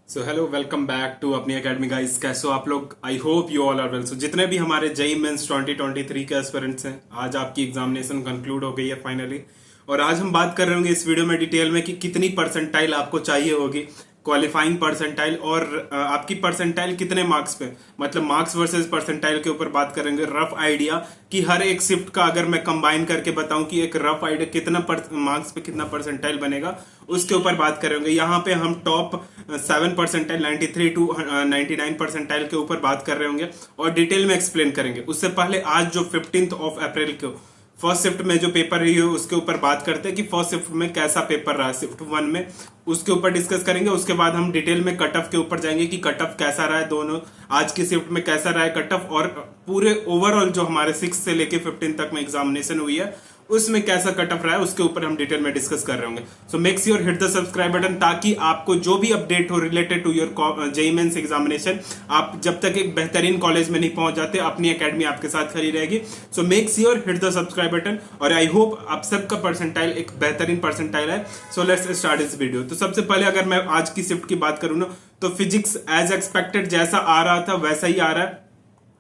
So hello welcome back to अपनी academy guys. कैसे हो आप लोग? I hope you all are well. So जितने भी हमारे जेई मेंस 2023 के एस्पिरेंट्स हैं, आज आपकी एग्जामिनेशन कंक्लूड हो गई है फाइनली। और आज हम बात कर रहे होंगे इस वीडियो में डिटेल में कि कितनी परसेंटाइल आपको चाहिए होगी, क्वालिफाइंग परसेंटाइल, और आपकी परसेंटाइल कितने मार्क्स पे, मतलब मार्क्स वर्सेस परसेंटाइल के ऊपर बात करेंगे। रफ आइडिया कि हर एक शिफ्ट का अगर मैं कंबाइन करके बताऊं कि एक रफ आइडिया कितना मार्क्स पे कितना परसेंटाइल बनेगा, उसके ऊपर बात करेंगे। यहाँ पे हम टॉप 7 परसेंटाइल 93 टू 99 परसेंटाइल के ऊपर बात कर रहे होंगे और डिटेल में एक्सप्लेन करेंगे। उससे पहले आज जो 15 अप्रैल को फर्स्ट शिफ्ट में जो पेपर रही है उसके ऊपर बात करते हैं कि फर्स्ट शिफ्ट में कैसा पेपर रहा, शिफ्ट 1 में, उसके ऊपर डिस्कस करेंगे। उसके बाद हम डिटेल में कट ऑफ के ऊपर जाएंगे कि कट ऑफ कैसा रहा है, दोनों आज की शिफ्ट में कैसा रहा है कट ऑफ, और पूरे ओवरऑल जो हमारे 6 से लेके 15 तक में एग्जामिनेशन हुई है उसमें कैसा कट ऑफ रहा है, उसके ऊपर हम डिटेल में डिस्कस कर रहे होंगे। So make sure hit the subscribe button, ताकि आपको जो भी अपडेट हो related to your JEE mains examination, आप जब तक एक बेहतरीन कॉलेज में नहीं पहुंच जाते, अपनी एकेडमी आपके साथ खड़ी रहेगी। सो make sure hit the subscribe button, और आई होप आप सबका परसेंटाइल एक बेहतरीन परसेंटाइल है। So let's start this video. तो सबसे पहले अगर मैं आज की शिफ्ट की बात करूं ना, तो फिजिक्स एज एक्सपेक्टेड जैसा आ रहा था वैसा ही आ रहा है।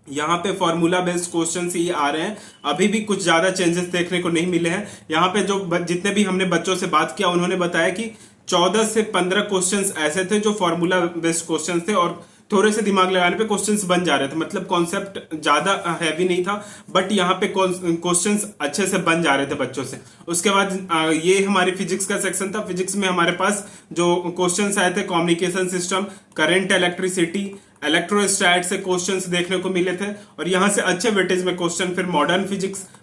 यहाँ पे फॉर्मूला बेस्ड क्वेश्चन ही आ रहे हैं, अभी भी कुछ ज्यादा चेंजेस देखने को नहीं मिले हैं। यहाँ पे जो जितने भी हमने बच्चों से बात किया उन्होंने बताया कि 14 से 15 क्वेश्चंस ऐसे थे जो फॉर्मूला बेस्ड क्वेश्चंस थे और थोड़े से दिमाग लगाने पे क्वेश्चंस बन जा रहे थे, मतलब कॉन्सेप्ट ज्यादा हैवी नहीं था, बट यहाँ पे क्वेश्चंस अच्छे से बन जा रहे थे बच्चों से। उसके बाद ये हमारी फिजिक्स का सेक्शन था। फिजिक्स में हमारे पास जो क्वेश्चंस आए थे, कम्युनिकेशन सिस्टम, करंट, इलेक्ट्रिसिटी, इलेक्ट्रोस्टैट से क्वेश्चंस देखने को मिले थे। और यहां से अच्छे वेटेज में क्वेश्चन, फिर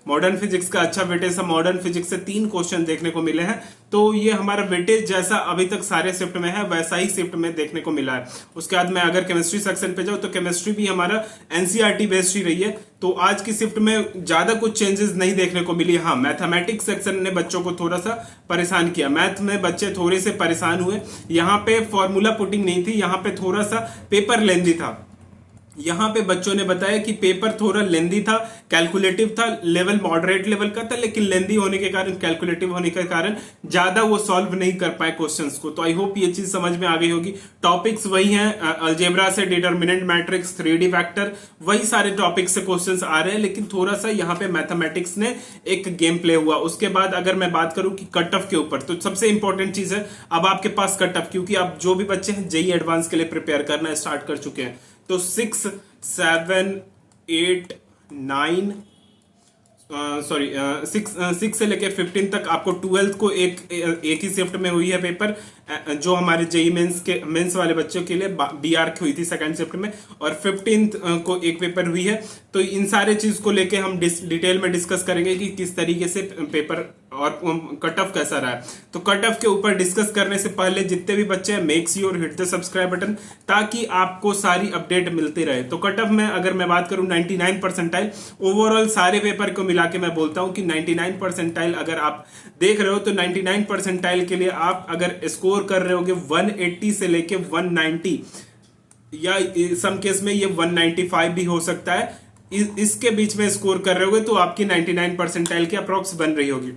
मॉडर्न फिजिक्स का अच्छा वेटेज था, मॉडर्न फिजिक्स से 3 क्वेश्चन देखने को मिले हैं। तो ये हमारा वेटेज जैसा अभी तक सारे शिफ्ट में है वैसा ही शिफ्ट में देखने को मिला है। उसके बाद मैं अगर केमिस्ट्री सेक्शन पे जाऊं तो केमिस्ट्री भी हमारा एनसीईआरटी बेस्ड ही रही है। तो आज की शिफ्ट में ज्यादा कुछ चेंजेस नहीं देखने को मिली। हाँ, मैथमेटिक्स सेक्शन ने बच्चों को थोड़ा सा परेशान किया, मैथ में बच्चे थोड़े से परेशान हुए। यहाँ पे फॉर्मूला पुटिंग नहीं थी, यहाँ पे थोड़ा सा पेपर लेंदी था। यहाँ पे बच्चों ने बताया कि पेपर थोड़ा लेंदी था, कैलकुलेटिव था, लेवल मॉडरेट लेवल का था, लेकिन लेंदी होने के कारण, कैलकुलेटिव होने के कारण ज्यादा वो सॉल्व नहीं कर पाए क्वेश्चंस को। तो आई होप ये चीज समझ में आ गई होगी। टॉपिक्स वही हैं, अलजेब्रा से डिटर्मिनेंट मैट्रिक्स, 3D फैक्टर, वही सारे टॉपिक से क्वेश्चंस आ रहे हैं, लेकिन थोड़ा सा यहाँ पे मैथमेटिक्स ने एक गेम प्ले हुआ। उसके बाद अगर मैं बात करूं कि कट ऑफ के ऊपर, तो सबसे इंपॉर्टेंट चीज है अब आपके पास कट ऑफ, क्योंकि आप जो भी बच्चे हैं जेईई एडवांस के लिए प्रिपेयर करना स्टार्ट कर चुके हैं। तो 6, 7, 8, 9, सॉरी 6 से लेकर 15 तक आपको 12th को एक ही शिफ्ट में हुई है पेपर, जो हमारे जेई मेंस वाले बच्चों के लिए बीआर की हुई थी सेकंड शिफ्ट में, और 15th को एक पेपर हुई है। तो इन सारे चीज को लेके हम डिटेल में डिस्कस करेंगे कि किस तरीके से पेपर और कट ऑफ कैसा रहा है। तो कट ऑफ के ऊपर डिस्कस करने से पहले जितने भी बच्चे हैं, make sure hit the subscribe button, ताकि आपको सारी अपडेट मिलती रहे। तो कट ऑफ में अगर मैं बात करूं 99 परसेंटाइल ओवरऑल सारे पेपर को मिला के मैं बोलता हूं कि 99 परसेंटाइल अगर आप देख रहे हो, तो 99 परसेंटाइल के लिए आप अगर स्कोर कर रहे होगे 180 से लेके 190, या सम केस में ये 195 भी हो सकता है, इसके बीच में स्कोर कर रहे होगे तो आपकी 99 परसेंटाइल की अप्रोक्स बन रही होगी।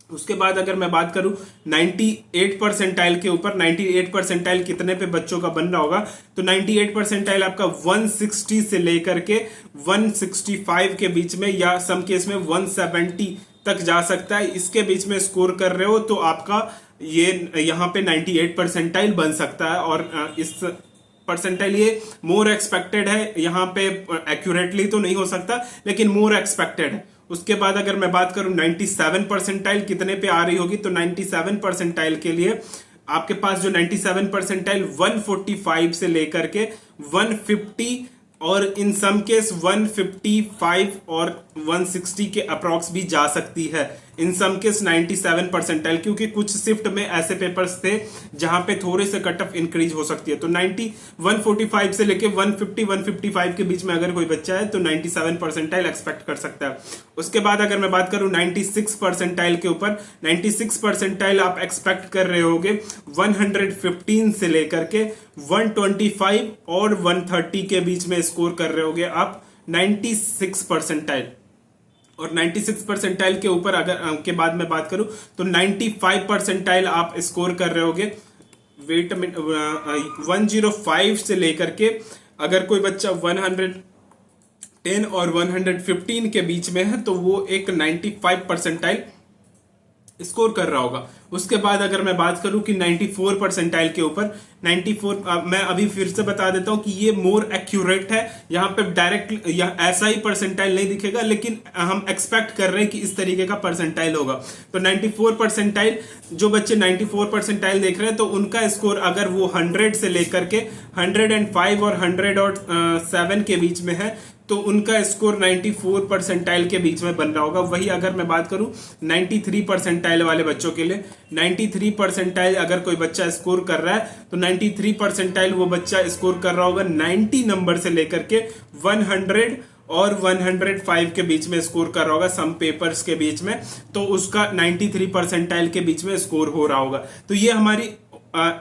उसके बाद अगर मैं बात करूं 98 परसेंटाइल के ऊपर, 98 परसेंटाइल कितने पे बच्चों का बन रहा होगा, तो 98 परसेंटाइल आपका 160 से लेकर के 165 के बीच में, या सम केस में 170 तक जा सकता है। इसके बीच में स्कोर कर रहे हो तो आपका ये यहाँ पे 98 परसेंटाइल बन सकता है। और इस परसेंटाइल ये मोर एक्सपेक्टेड है, यहाँ पे एक्यूरेटली तो नहीं हो सकता लेकिन मोर एक्सपेक्टेड है। उसके बाद अगर मैं बात करूं 97 परसेंटाइल कितने पे आ रही होगी, तो 97 परसेंटाइल के लिए आपके पास जो 97 परसेंटाइल 145 से लेकर के 150, और इन सम केस 155 और 160 के अप्रॉक्स भी जा सकती है। इन सम केस 97 परसेंटाइल, क्योंकि कुछ शिफ्ट में ऐसे पेपर्स थे जहां पे थोड़े से कट ऑफ इंक्रीज हो सकती है। तो 145 से लेके 150, 155 के बीच में अगर कोई बच्चा है तो 97 परसेंटाइल एक्सपेक्ट कर सकता है। उसके बाद अगर मैं बात करूं 96 परसेंटाइल के ऊपर, 96 परसेंटाइल आप एक्सपेक्ट कर रहे होगे 115 से लेकर के 125 और 130 के बीच में स्कोर कर रहे होगे आप 96 परसेंटाइल। और 96 परसेंटाइल के ऊपर अगर के बाद मैं बात करूं तो 95 परसेंटाइल आप स्कोर कर रहे होगे वेट 105 से लेकर के अगर कोई बच्चा 110 और 115 के बीच में है तो वो एक 95 परसेंटाइल स्कोर कर रहा होगा। उसके बाद अगर मैं बात करूं कि 94 परसेंटाइल के ऊपर 94, मैं अभी फिर से बता देता हूं कि ये मोर एक्यूरेट है। यहाँ पे डायरेक्ट ऐसा ही परसेंटाइल नहीं दिखेगा, लेकिन हम एक्सपेक्ट कर रहे हैं कि इस तरीके का परसेंटाइल होगा। तो 94 परसेंटाइल, जो बच्चे 94 परसेंटाइल देख रहे हैं तो उनका स्कोर अगर वो 100 से लेकर के 105 और 107 के बीच में है तो उनका स्कोर 94 परसेंटाइल के बीच में बन रहा होगा। वही अगर मैं बात करूं 93 परसेंटाइल वाले बच्चों के लिए, 93 परसेंटाइल अगर कोई बच्चा स्कोर कर रहा है तो 93 परसेंटाइल वो बच्चा स्कोर कर रहा होगा 90 नंबर से लेकर के 100 और 105 के बीच में स्कोर कर रहा होगा, सम पेपर्स के बीच में। तो उसका 93 परसेंटाइल के बीच में स्कोर हो रहा होगा। तो ये हमारी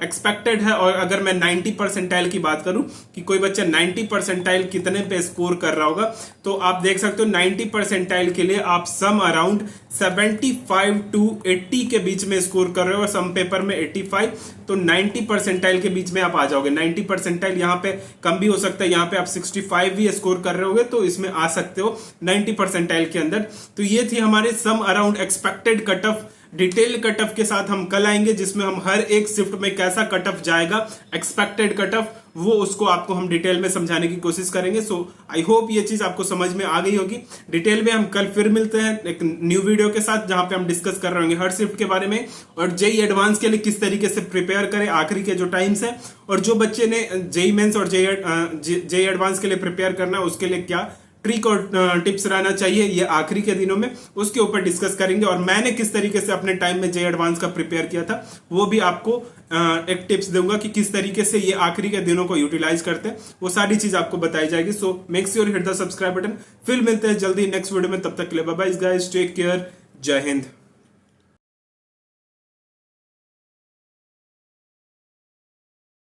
एक्सपेक्टेड है। और अगर मैं 90 परसेंटाइल की बात करूं कि कोई बच्चा 90 परसेंटाइल कितने पे स्कोर कर रहा होगा, तो आप देख सकते हो 90 परसेंटाइल के लिए आप सम अराउंड 75 टू 80 के बीच में स्कोर कर रहे हो और सम पेपर में 85, तो 90 परसेंटाइल के बीच में आप आ जाओगे। 90 परसेंटाइल यहाँ पे कम भी हो सकता है, यहाँ पे आप 65 भी स्कोर कर रहे होगे तो इसमें आ सकते हो 90 परसेंटाइल के अंदर। तो ये थी हमारे some around expected cut off. Detail cut off के साथ हम कल आएंगे, जिसमें हम हर एक शिफ्ट में कैसा कट ऑफ जाएगा, एक्सपेक्टेड कट ऑफ, वो उसको आपको हम डिटेल में समझाने की कोशिश करेंगे। सो आई होप ये चीज आपको समझ में आ गई होगी। डिटेल में हम कल फिर मिलते हैं एक न्यू वीडियो के साथ, जहां पे हम डिस्कस कर रहे होंगे हर शिफ्ट के बारे में और जेई एडवांस के लिए किस तरीके से प्रिपेयर करें आखिरी के जो टाइम्स है, और जो बच्चे ने जेई मेंस और जेई एडवांस के लिए प्रिपेयर करना है उसके लिए क्या ट्रिक और टिप्स रहना चाहिए ये आखिरी के दिनों में, उसके ऊपर डिस्कस करेंगे। और मैंने किस तरीके से अपने टाइम में जेई एडवांस का प्रिपेयर किया था वो भी आपको एक टिप्स दूंगा कि किस तरीके से ये आखिरी के दिनों को यूटिलाइज करते हैं, वो सारी चीज आपको बताई जाएगी। सो make sure hit the subscribe button. फिर मिलते हैं जल्दी नेक्स्ट वीडियो में, तब तक के लिए bye bye guys, take care, जय हिंद।